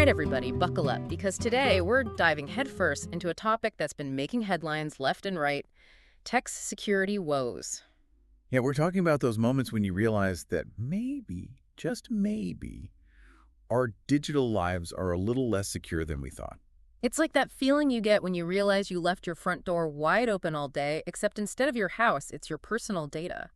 right, everybody, buckle up, because today we're diving headfirst into a topic that's been making headlines left and right: tech security woes. Yeah, we're talking about those moments when you realize that maybe, just maybe, our digital lives are a little less secure than we thought. It's like that feeling you get when you realize you left your front door wide open all day, except instead of your house, it's your personal data.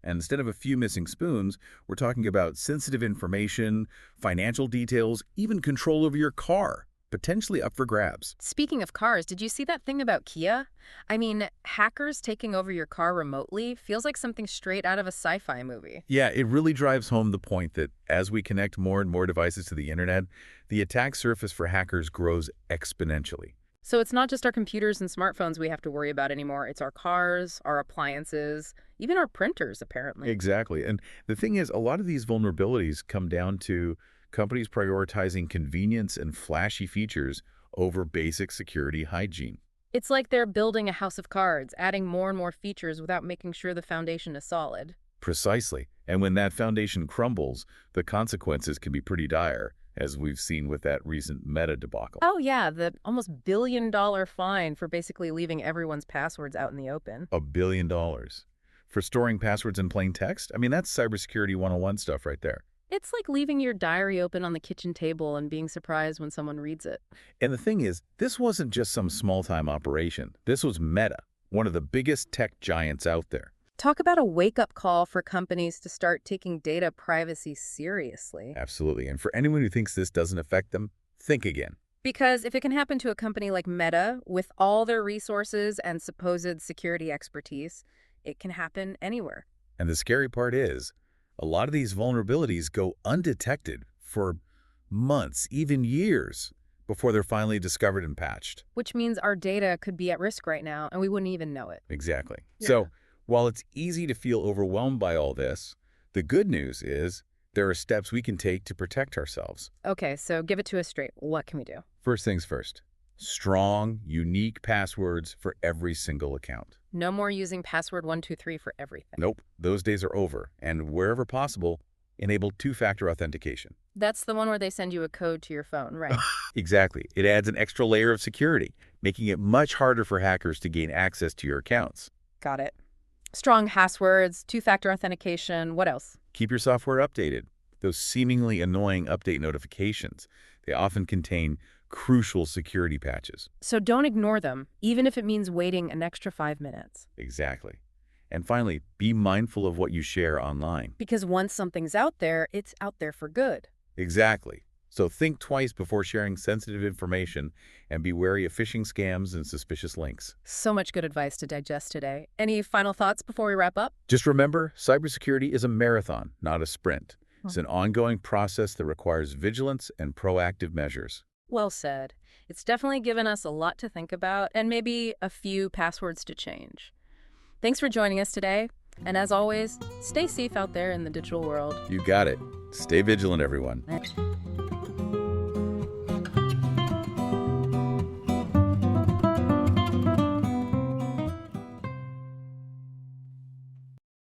And instead of a few missing spoons, we're talking about sensitive information, financial details, even control over your car, potentially up for grabs. Speaking of cars, did you see that thing about Kia? I mean, hackers taking over your car remotely feels like something straight out of a sci-fi movie. Yeah, it really drives home the point that as we connect more and more devices to the internet, the attack surface for hackers grows exponentially. So it's not just our computers and smartphones we have to worry about anymore. It's our cars, our appliances, even our printers, apparently. Exactly. And the thing is, a lot of these vulnerabilities come down to companies prioritizing convenience and flashy features over basic security hygiene. It's like they're building a house of cards, adding more and more features without making sure the foundation is solid. Precisely. And when that foundation crumbles, the consequences can be pretty dire, as we've seen with that recent Meta debacle. Oh yeah, the almost $1 billion fine for basically leaving everyone's passwords out in the open. $1 billion. For storing passwords in plain text? I mean, that's cybersecurity 101 stuff right there. It's like leaving your diary open on the kitchen table and being surprised when someone reads it. And the thing is, this wasn't just some small-time operation. This was Meta, one of the biggest tech giants out there. Talk about a wake-up call for companies to start taking data privacy seriously. Absolutely. And for anyone who thinks this doesn't affect them, think again. Because if it can happen to a company like Meta, with all their resources and supposed security expertise, it can happen anywhere. And the scary part is, a lot of these vulnerabilities go undetected for months, even years, before they're finally discovered and patched. Which means our data could be at risk right now, and we wouldn't even know it. Exactly. Yeah. So, while it's easy to feel overwhelmed by all this, the good news is there are steps we can take to protect ourselves. Okay, so give it to us straight. What can we do? First things first, strong, unique passwords for every single account. No more using password 123 for everything. Nope, those days are over. And wherever possible, enable two-factor authentication. That's the one where they send you a code to your phone, right? Exactly. It adds an extra layer of security, making it much harder for hackers to gain access to your accounts. Got it. Strong passwords, two-factor authentication, what else? Keep your software updated. Those seemingly annoying update notifications, they often contain crucial security patches. So don't ignore them, even if it means waiting an extra 5 minutes. Exactly. And finally, be mindful of what you share online. Because once something's out there, it's out there for good. Exactly. So think twice before sharing sensitive information and be wary of phishing scams and suspicious links. So much good advice to digest today. Any final thoughts before we wrap up? Just remember, cybersecurity is a marathon, not a sprint. It's an ongoing process that requires vigilance and proactive measures. Well said. It's definitely given us a lot to think about and maybe a few passwords to change. Thanks for joining us today. And as always, stay safe out there in the digital world. You got it. Stay vigilant, everyone.